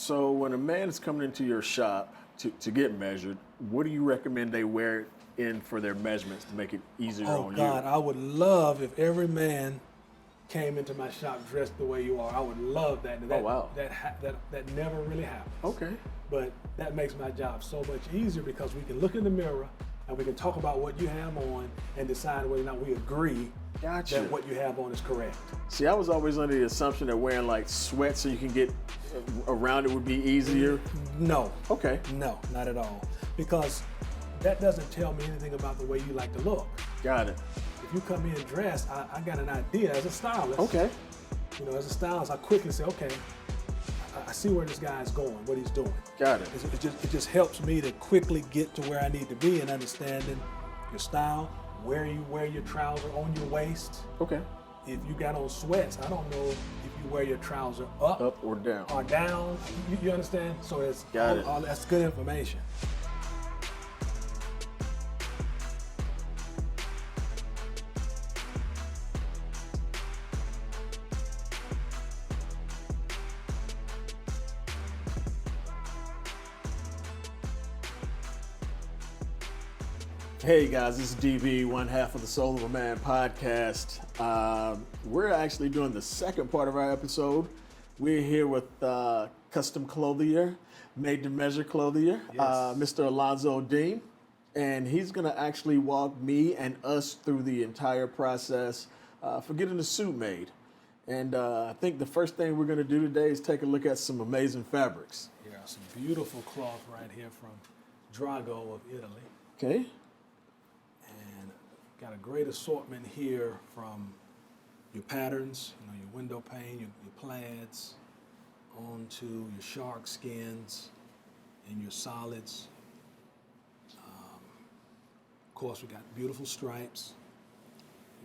So when a man is coming into your shop to get measured, what do you recommend they wear in for their measurements to make it easier Oh on God, you? I would love if every man came into my shop dressed the way you are. I would love that. Oh, wow. That never really happens. Okay. But that makes my job so much easier because we can look in the mirror and we can talk about what you have on and decide whether or not we agree Gotcha. that what you have on is correct. See, I was always under the assumption that wearing like sweats so you can get around it would be easier. No. Okay. No, not at all. Because that doesn't tell me anything about the way you like to look. Got it. If you come in dressed, I got an idea as a stylist. Okay. You know, as a stylist, I quickly say, okay, I see where this guy's going, what he's doing. Got it. It just helps me to quickly get to where I need to be in understanding your style, where you wear your trouser on your waist. Okay. If you got on sweats, I don't know if you wear your trouser up or down. Or down. You understand? So it's Got it. all that's good information. Hey guys, this is DB, one half of the Soul of a Man podcast. We're actually doing the second part of our episode. We're here with custom clothier, made to measure clothier, Yes. Mr. Alonzo Dean. And he's gonna actually walk me and us through the entire process for getting a suit made. And I think the first thing we're gonna do today is take a look at some amazing fabrics. Here are some beautiful cloth right here from Drago of Italy. Okay. And got a great assortment here from your patterns, you know, your window pane, your plaids, onto your shark skins and your solids. Of course, we got beautiful stripes,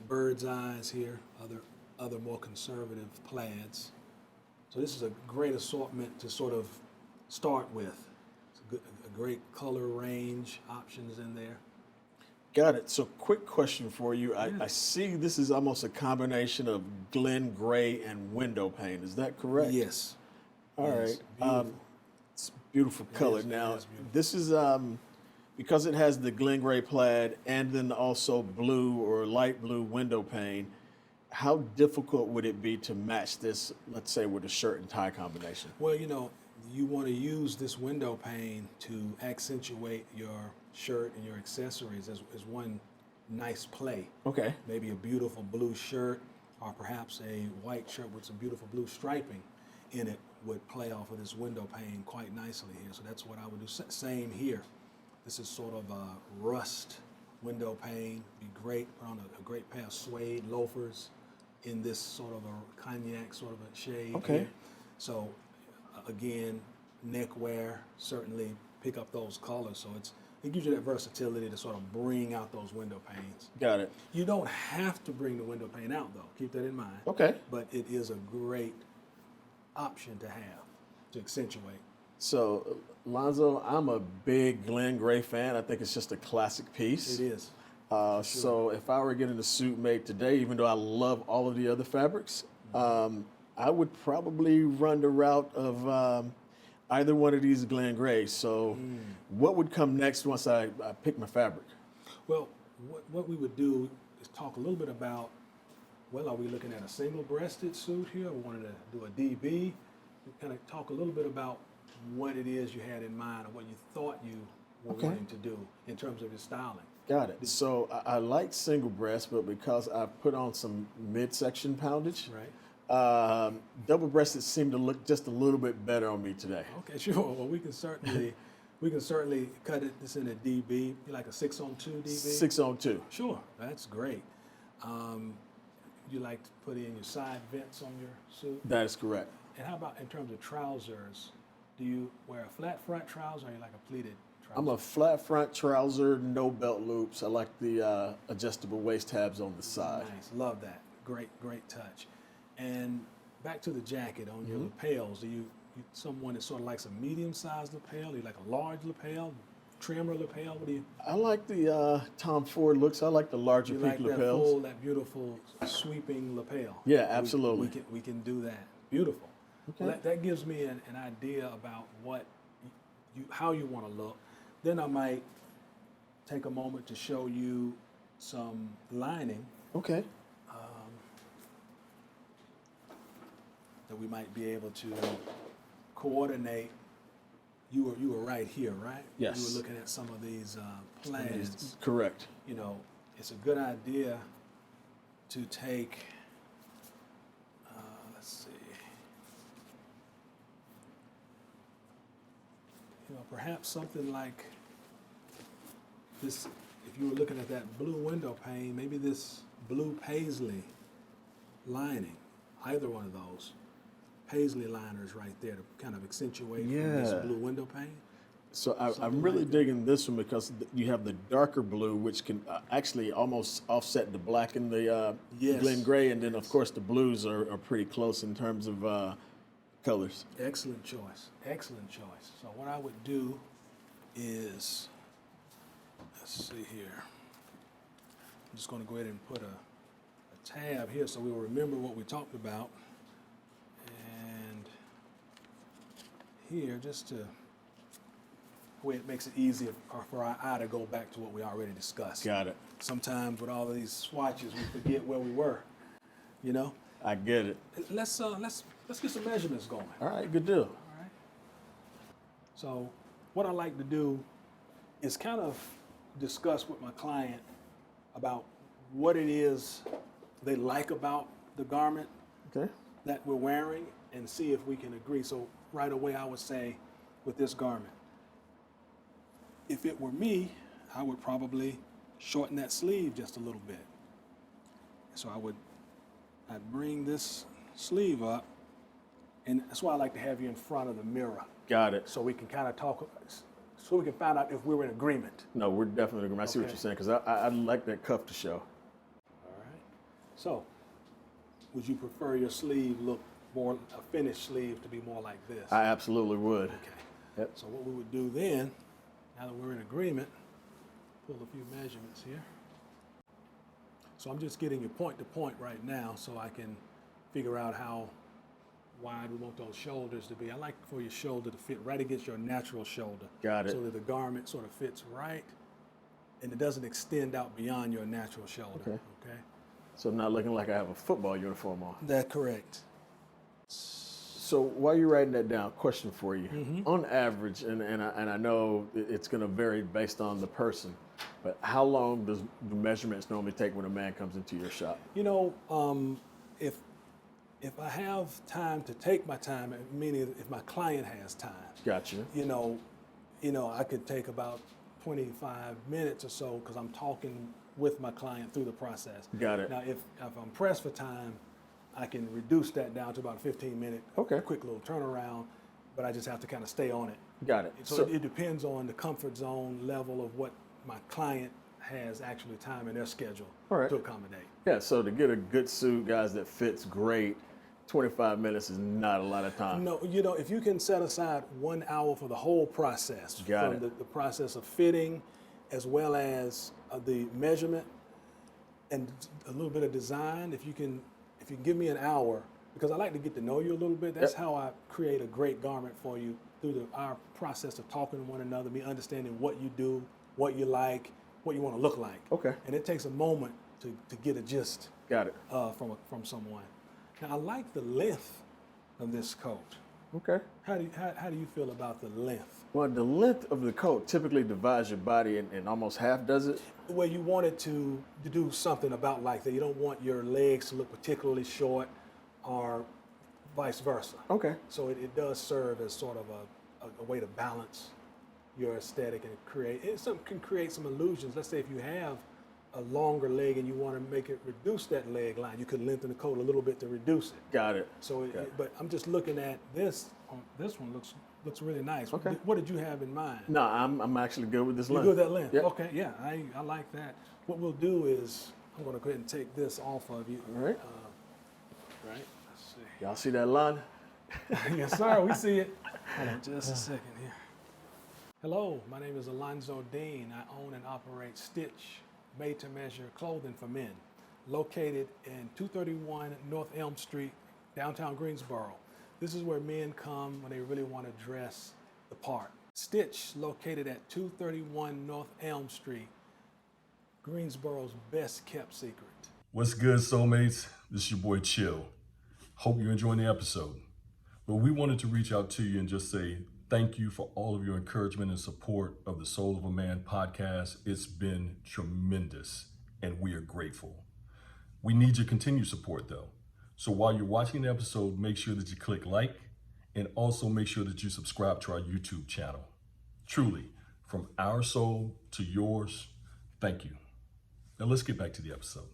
bird's eyes here, other more conservative plaids. So this is a great assortment to sort of start with. It's a great color range, options in there. Got it. So quick question for you. I see this is almost a combination of Glen Gray and window pane. Is that correct? Yes. All Yes, right. beautiful. It's beautiful color. is, it Now, is beautiful. this is because it has the Glen Gray plaid and then also blue or light blue window pane. How difficult would it be to match this, let's say, with a shirt and tie combination? Well, you know, you want to use this window pane to accentuate your shirt and your accessories as one nice play. Okay. Maybe a beautiful blue shirt or perhaps a white shirt with some beautiful blue striping in it would play off of this window pane quite nicely here. So that's what I would do. Same here. This is sort of a rust window pane. Be great. Put on a great pair of suede loafers in this sort of a cognac sort of a shade. Okay. Here. So again, neckwear, certainly pick up those colors. So it gives you that versatility to sort of bring out those window panes. Got it. You don't have to bring the window pane out though. Keep that in mind. Okay. But it is a great option to have to accentuate. So, Lonzo, I'm a big Glen Gray fan. I think it's just a classic piece. It is. So if I were getting a suit made today, even though I love all of the other fabrics, I would probably run the route of either one of these Glen Grays. So what would come next once I pick my fabric? Well, what we would do is talk a little bit about, well, are we looking at a single-breasted suit here? We wanted to do a DB. We kind of talk a little bit about what it is you had in mind or what you thought you were wanting to do in terms of your styling. Got it. So I like single breast, but because I put on some midsection poundage, Right. Double-breasted seemed to look just a little bit better on me today. Okay, sure. Well, we can certainly cut this in a DB. You like a 6-on-2 DB? 6-on-2. Sure, that's great. You like to put in your side vents on your suit? That is correct. And how about in terms of trousers? Do you wear a flat front trouser or you like a pleated trouser? I'm a flat front trouser, no belt loops. I like the adjustable waist tabs on the side. Nice, love that. Great touch. And back to the jacket on your lapels. Do you someone that sort of likes a medium-sized lapel? Do you like a large lapel, trimmer lapel? What do you? I like the Tom Ford looks. I like the larger You peak like lapels. that beautiful sweeping lapel? Yeah, absolutely. We can do that. Beautiful. Okay. Well, that gives me an idea about how you want to look. Then I might take a moment to show you some lining Okay. that we might be able to coordinate. You were right here, right? Yes. You were looking at some of these plans. Correct. You know, it's a good idea to take, let's see, perhaps something like this. If you were looking at that blue window pane, maybe this blue paisley lining, either one of those paisley liners right there to kind of accentuate from this Yeah. blue window pane. So I'm Something really like that. digging this one because you have the darker blue, which can actually almost offset the black and the Yes. Glen Gray, and then of course the blues are pretty close in terms of colors. Excellent choice. Excellent choice. So what I would do is, let's see here. I'm just going to go ahead and put a tab here so we'll remember what we talked about. And here, just to way it makes it easier for our eye to go back to what we already discussed. Got it. Sometimes with all of these swatches, we forget where we were. You know. I get it. Let's get some measurements going. All right, good deal. All right. So what I like to do is kind of discuss with my client about what it is they like about the garment Okay. that we're wearing and see if we can agree. So right away I would say with this garment, if it were me, I would probably shorten that sleeve just a little bit. So I'd bring this sleeve up, and that's why I like to have you in front of the mirror, Got it. so we can kind of talk, so we can find out if we're in agreement. No, we're definitely agreeing. I see what Okay. you're saying because I like that cuff to show. All right. So, would you prefer your sleeve look more, a finished sleeve to be more like this? I absolutely would. Okay. Yep. So what we would do then, now that we're in agreement, pull a few measurements here. So I'm just getting you point to point right now so I can figure out how wide we want those shoulders to be. I like for your shoulder to fit right against your natural shoulder. Got it. So that the garment sort of fits right and it doesn't extend out beyond your natural shoulder. Okay. Okay? So I'm not looking like I have a football uniform on. That's correct. So while you're writing that down, question for you. On average, and I know it's going to vary based on the person, but how long does the measurements normally take when a man comes into your shop? You know, if I have time to take my time, meaning if my client has time, Gotcha. you know, I could take about 25 minutes or so because I'm talking with my client through the process. Got it. Now, if I'm pressed for time, I can reduce that down to about a 15-minute, Okay. quick little turnaround, but I just have to kind of stay on it. Got it. So it depends on the comfort zone level of what my client has actually time in their schedule All right. to accommodate. Yeah, so to get a good suit, guys, that fits great, 25 minutes is not a lot of time. No, if you can set aside 1 hour for the whole process, Got from it. the process of fitting as well as the measurement and a little bit of design, if you can give me an hour, because I like to get to know you a little bit, that's Yep. how I create a great garment for you through our process of talking to one another, me understanding what you do, what you like, what you want to look like. Okay. And it takes a moment to get a gist Got it. from someone. Now, I like the length of this coat. Okay. How do you feel about the length? Well, the length of the coat typically divides your body in almost half, does it? Well, you want it to do something about like that. You don't want your legs to look particularly short or vice versa. Okay. So it does serve as sort of a way to balance your aesthetic and can create some illusions. Let's say if you have a longer leg and you want to make it reduce that leg line, you could lengthen the coat a little bit to reduce it. Got it. So, but I'm just looking at this. This one looks really nice. Okay. What did you have in mind? No, I'm actually good with this You length. good with that length? Yep. Okay, yeah, I like that. What we'll do is I'm going to go ahead and take this off of you. All right. Right. Let's Y'all see that line? see. Yes, sir. We see it. Hold on, just a second here. Hello, my name is Alonzo Dean. I own and operate Stitch made-to-measure clothing for men, located in 231 North Elm Street, downtown Greensboro. This is where men come when they really want to dress the part. Stitch, located at 231 North Elm Street, Greensboro's best kept secret. What's good, soulmates? This is your boy Chill. Hope you're enjoying the episode. But we wanted to reach out to you and just say thank you for all of your encouragement and support of the Soul of a Man podcast. It's been tremendous, and we are grateful. We need your continued support, though. So while you're watching the episode, make sure that you click like, and also make sure that you subscribe to our YouTube channel. Truly, from our soul to yours, thank you. Now let's get back to the episode.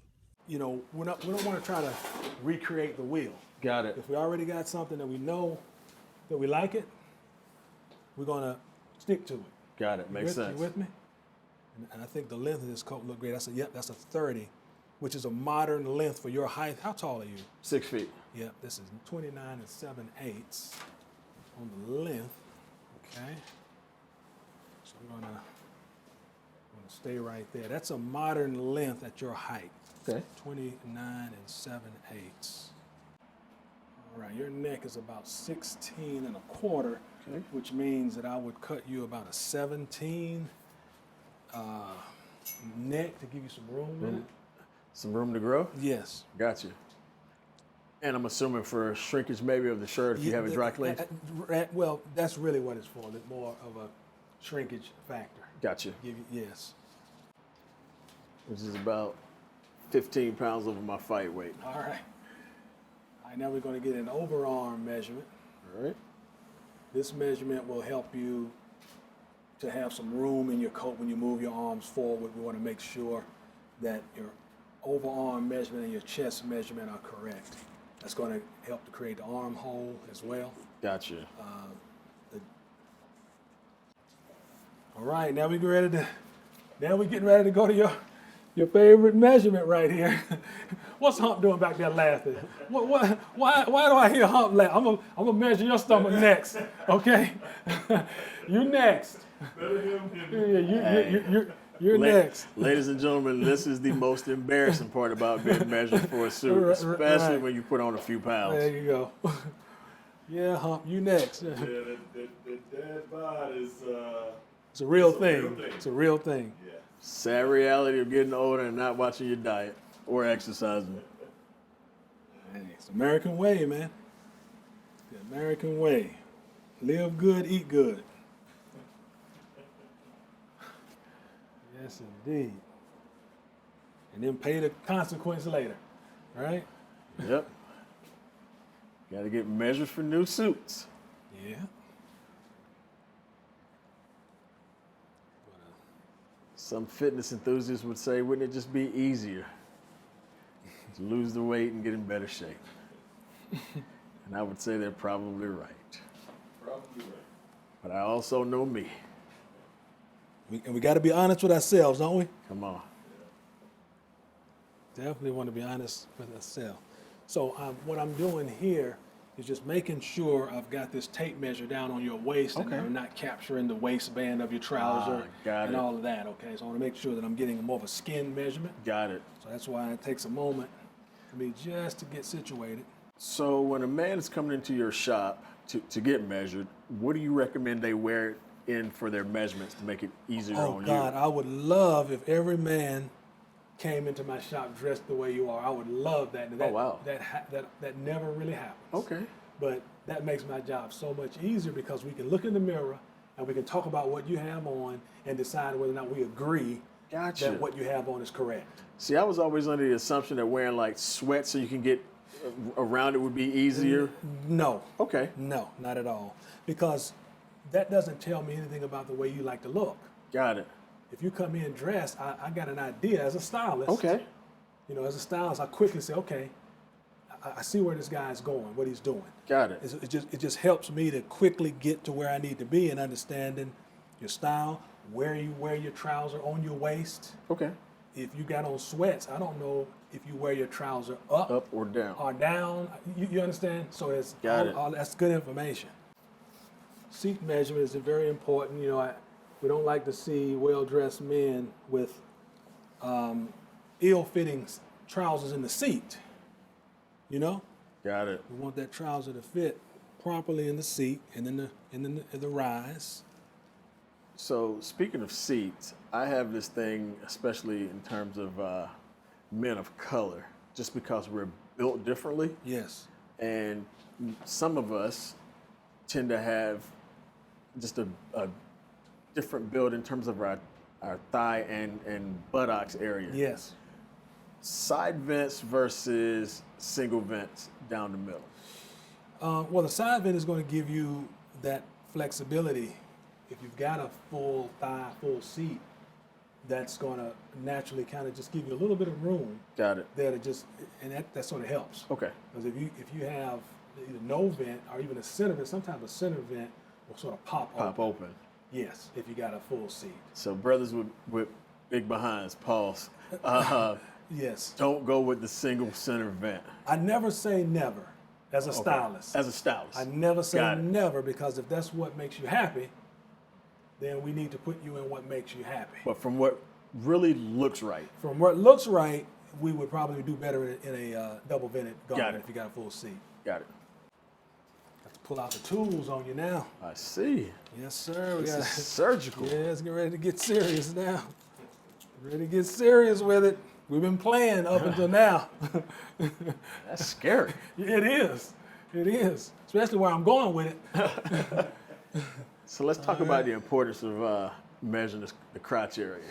You know, we don't want to try to recreate the wheel. Got it. If we already got something that we know that we like it, we're going to stick to it. Got it. Makes sense. You with me? And I think the length of this coat looked great. I said, yep, that's a 30, which is a modern length for your height. How tall are you? 6 feet. Yep, this is 29 7/8 on the length. Okay. So I'm gonna stay right there. That's a modern length at your height. Okay. 29 7/8. All right, your neck is about 16 1/4, Okay. which means that I would cut you about a 17 neck to give you some room in it. Some room to grow? Yes. Got you. And I'm assuming for shrinkage maybe of the shirt if you have it dry cleaned? Well, that's really what it's for. It's more of a shrinkage factor. Got you. Yes. Which is about 15 pounds over my fight weight. All right. All right, now we're going to get an overarm measurement. All right. This measurement will help you to have some room in your coat when you move your arms forward. We want to make sure that your overarm measurement and your chest measurement are correct. That's going to help to create the armhole as well. Gotcha. All right, now we're getting ready to go to your favorite measurement right here. What's Hump doing back there laughing? Why do I hear Hump laugh? I'm gonna measure your stomach next, okay? You next. You're next. Ladies and gentlemen, this is the most embarrassing part about being measured for a suit, especially when you put on a few pounds. There you go. Yeah, Hump, you next. Yeah, the dad bod is It's a real thing. It's a real thing. yeah. Sad reality of getting older and not watching your diet or exercising. Hey, it's the American way, man. The American way. Live good, eat good. Yes, indeed. And then pay the consequence later, right? Yep. Got to get measured for new suits. Yeah. Some fitness enthusiasts would say, wouldn't it just be easier to lose the weight and get in better shape? And I would say they're probably right. Probably right. But I also know me. And we got to be honest with ourselves, don't we? Come on. Definitely want to be honest with ourselves. So what I'm doing here is just making sure I've got this tape measure down on your waist and Okay. I'm not capturing the waistband of your trouser got and it. all of that, okay? So I want to make sure that I'm getting more of a skin measurement. Got it. So that's why it takes a moment for me just to get situated. So when a man is coming into your shop to get measured, what do you recommend they wear in for their measurements to make it easier Oh on God, you? I would love if every man came into my shop dressed the way you are. I would love that. Oh, wow. That never really happens. Okay. But that makes my job so much easier because we can look in the mirror and we can talk about what you have on and decide whether or not we agree Gotcha. that what you have on is correct. See, I was always under the assumption that wearing like sweats so you can get around it would be easier. No. Okay. No, not at all. Because that doesn't tell me anything about the way you like to look. Got it. If you come in dressed, I got an idea as a stylist. Okay. You know, as a stylist, I quickly say, okay, I see where this guy's going, what he's doing. Got it. It just helps me to quickly get to where I need to be in understanding your style, where you wear your trouser on your waist. Okay. If you got on sweats, I don't know if you wear your trouser up or down. or down. You understand? So it's Got it. all that's good information. Seat measurement is very important. You know, we don't like to see well-dressed men with ill-fitting trousers in the seat. You know, Got it. we want that trouser to fit properly in the seat and in the rise. So speaking of seats, I have this thing, especially in terms of men of color, just because we're built differently, Yes. and some of us tend to have just a different build in terms of our thigh and buttocks area. Yes. Side vents versus single vents down the middle. Well, the side vent is going to give you that flexibility. If you've got a full thigh, full seat, that's going to naturally kind of just give you a little bit of room Got it. there to just, and that sort of helps. Okay. Because if you have either no vent or even a center vent, sometimes a center vent will sort of pop Open. Yes, if you got a full seat. So brothers with big behinds, pause. Yes. Don't go with the single center vent. I never say never as a stylist. As a stylist. I never say Got it. never, because if that's what makes you happy, then we need to put you in what makes you happy. But from what really looks right. From what looks right, we would probably do better in a double vented garment it. if you got a full seat. Got it. Have to pull out the tools on you now. I see. Yes, sir. We This got is surgical. Yeah, let's get ready to get serious now. Ready to get serious with it. We've been playing up until now. That's scary. It is. It is. Especially where I'm going with it. So let's talk about the importance of measuring the crotch area.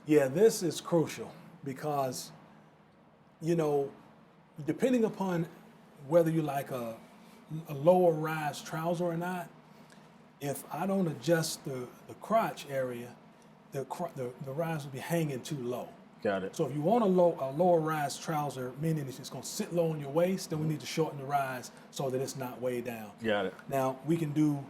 Yeah, this is crucial because, depending upon whether you like a lower rise trouser or not, if I don't adjust the crotch area, the rise will be hanging too low. Got it. So if you want a lower rise trouser, meaning it's going to sit low on your waist, then we need to shorten the rise so that it's not way down. Got it. Now, we can do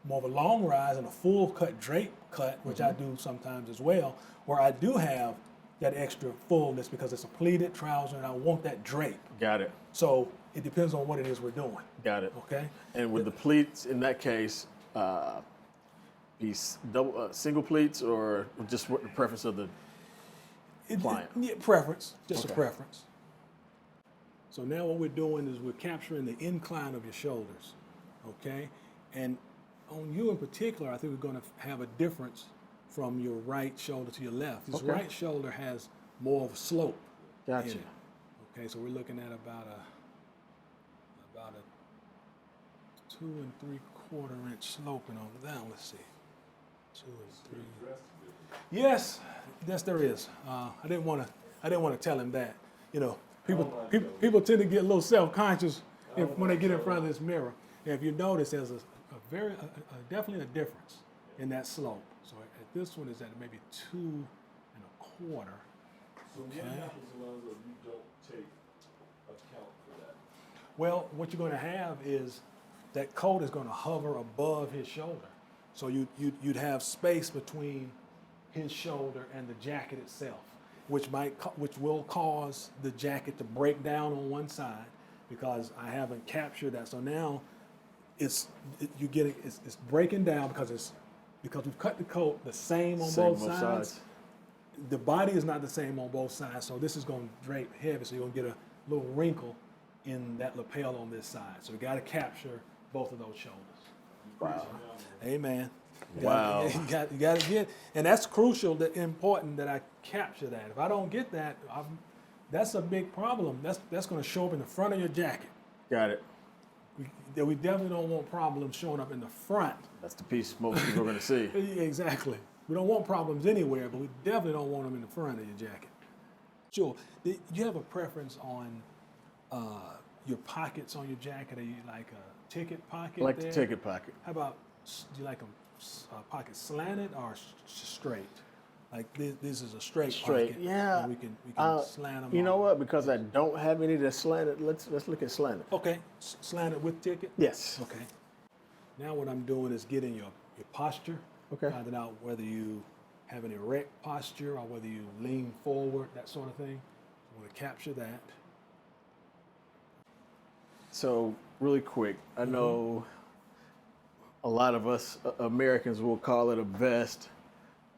more of a long rise and a full cut drape cut, which I do sometimes as well, where I do have that extra fullness because it's a pleated trouser and I want that drape. Got it. So it depends on what it is we're doing. Got it. Okay? And with the pleats, in that case, be single pleats or just what the preference of the client? Preference, just Okay. a preference. So now what we're doing is we're capturing the incline of your shoulders, okay? And on you in particular, I think we're going to have a difference from your right shoulder to your left. This Okay. right shoulder has more of a slope. Gotcha. in it. Okay, so we're looking at about a 2 3/4 inch sloping over that. Let's see, 2 3. Yes, there is. I didn't want to tell him that. People tend to get a little self-conscious when they get in front of this mirror. And if you notice, there's definitely a difference in that slope. So at this one is at maybe 2 1/4. So what happens, Alonzo, if you don't take account for that? Well, what you're going to have is that coat is going to hover above his shoulder. So you'd have space between his shoulder and the jacket itself, which will cause the jacket to break down on one side because I haven't captured that. So now it's breaking down because we've cut the coat the same on both sides. The body is not the same on both sides, so this is going to drape heavy. So you're going to get a little wrinkle in that lapel on this side. So we got to capture both of those shoulders. Wow. Amen. Wow. You got to get, and that's crucial, important that I capture that. If I don't get that, that's a big problem. That's going to show up in the front of your jacket. Got it. We definitely don't want problems showing up in the front. That's the piece most people are going to see. Exactly. We don't want problems anywhere, but we definitely don't want them in the front of your jacket. Sure. Do you have a preference on your pockets on your jacket? Are you like a ticket pocket? I like there? the ticket pocket. How about, do you like them pocket slanted or straight? Like this is a straight Straight, pocket. yeah. And we can slant them. You know what? Because I don't have any that's slanted, let's look at slanted. Okay, slanted with ticket? Yes. Okay. Now what I'm doing is getting your posture. Okay. Finding out whether you have an erect posture or whether you lean forward, that sort of thing. I want to capture that. So really quick, I know a lot of us Americans will call it a vest.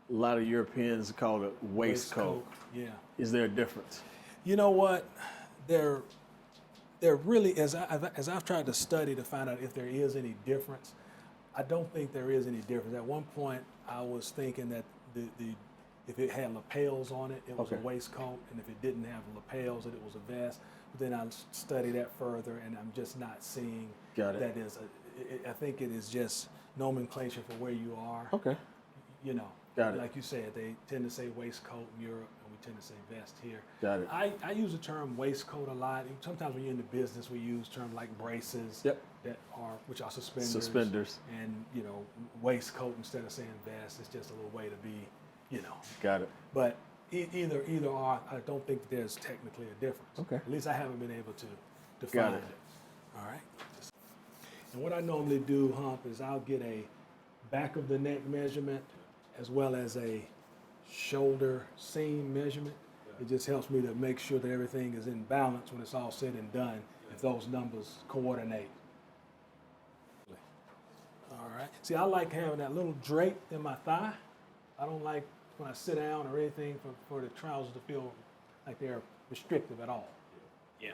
A lot of Europeans call it waistcoat. Yeah. Is there a difference? You know what? They're There really, as I've tried to study to find out if there is any difference, I don't think there is any difference. At one point, I was thinking that if it had lapels on it, it was Okay. a waistcoat, and if it didn't have lapels, that it was a vest. But then I studied that further, and I'm just not seeing Got it. that is I think it is just nomenclature for where you are. Okay. You know, Got it. like you said, they tend to say waistcoat in Europe, and we tend to say vest here. Got it. I use the term waistcoat a lot. Sometimes when you're in the business, we use terms like braces, Yep. which are suspenders. Suspenders. And waistcoat instead of saying vest. It's just a little way to be, Got it. But either or, I don't think there's technically a difference. Okay. At least I haven't been able to Got find it. it. All right. And what I normally do, Hump, is I'll get a back of the neck measurement as well as a shoulder seam measurement. It just helps me to make sure that everything is in balance when it's all said and done, if those numbers coordinate. All right. See, I like having that little drape in my thigh. I don't like when I sit down or anything for the trousers to feel like they're restrictive at all. Yeah.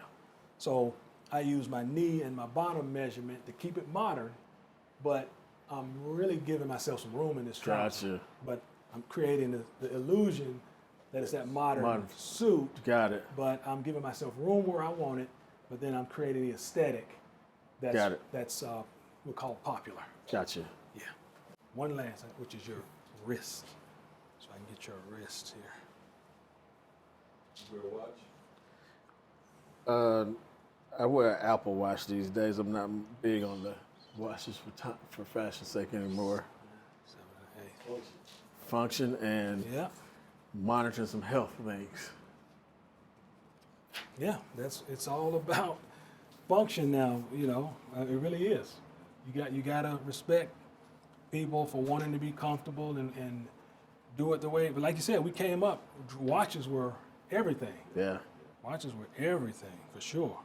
So I use my knee and my bottom measurement to keep it modern, but I'm really giving myself some room in this trouser. Gotcha. But I'm creating the illusion that it's that modern suit, Got it. but I'm giving myself room where I want it, but then I'm creating the aesthetic Got it. that's we call popular. Gotcha. Yeah. One last, which is your wrist. So I can get your wrist here. You wear a watch? I wear an Apple Watch these days. I'm not big on the watches for fashion's sake anymore. 7, 8. Function and Yeah. monitoring some health things. Yeah, it's all about function now, it really is. You gotta respect people for wanting to be comfortable and do it the way, but like you said, we came up, watches were everything. Yeah. Watches were everything, for sure.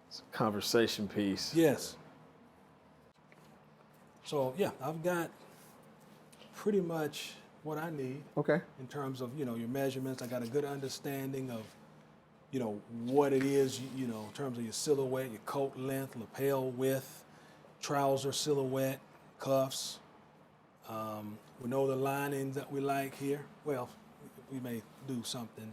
It's a conversation piece. Yes. So yeah, I've got pretty much what I need. Okay. In terms of, your measurements. I got a good understanding of, what it is, in terms of your silhouette, your coat length, lapel width, trouser silhouette, cuffs. We know the linings that we like here. Well, we may do something.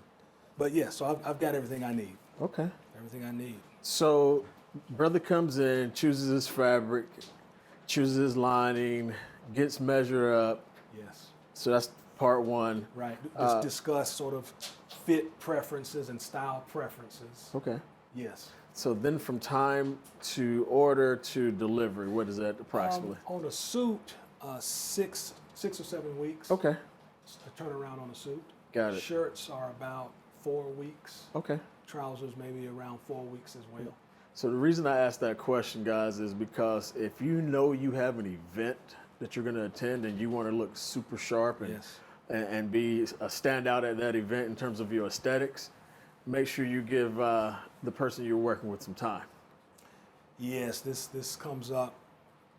But yeah, so I've got everything I need. Okay. Everything I need. So, brother comes in, chooses his fabric, chooses his lining, gets measured up. Yes. So that's part one. Right. Just discuss sort of fit preferences and style preferences. Okay. Yes. So then from time to order to delivery, what is that approximately? On a suit, 6 or 7 weeks. Okay. A turnaround on a suit. Got it. Shirts are about 4 weeks. Okay. Trousers maybe around 4 weeks as well. So the reason I asked that question, guys, is because if you know you have an event that you're going to attend and you want to look super sharp and Yes. and be a standout at that event in terms of your aesthetics, make sure you give the person you're working with some time. Yes, this comes up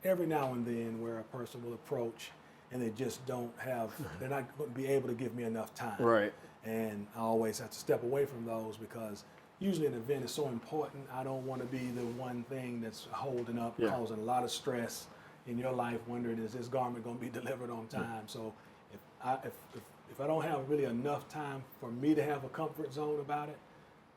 every now and then where a person will approach and they just they're not going to be able to give me enough time. Right. And I always have to step away from those because usually an event is so important. I don't want to be the one thing that's holding up, Yeah. causing a lot of stress in your life, wondering is this garment going to be delivered on time? So if I don't have really enough time for me to have a comfort zone about it,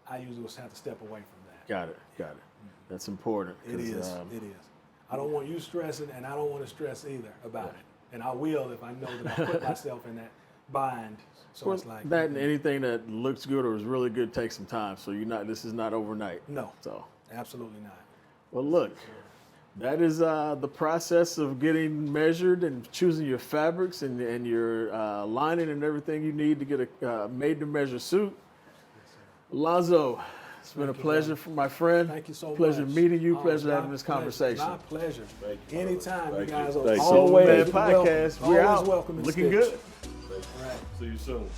I usually will have to step away from that. Got it. Got it. That's important. It 'cause, is. It is. I don't want you stressing, and I don't want to stress either about it. And I will if I know that I put myself in that bind. So Well, it's like that and anything that looks good or is really good takes some time. So this is not overnight. no, So, absolutely not. well, look, that is the process of getting measured and choosing your fabrics and your lining and everything you need to get a made-to-measure suit. Alonzo, it's been a pleasure, my friend. Thank you so Pleasure much. meeting you. Oh, Pleasure my having this pleasure. conversation. My pleasure. Thank you. Anytime, Thank you guys you. are Thank you. always Soul Man welcome. Podcast. We're Always out. welcome. in Looking Stitch. good. All right. See you soon.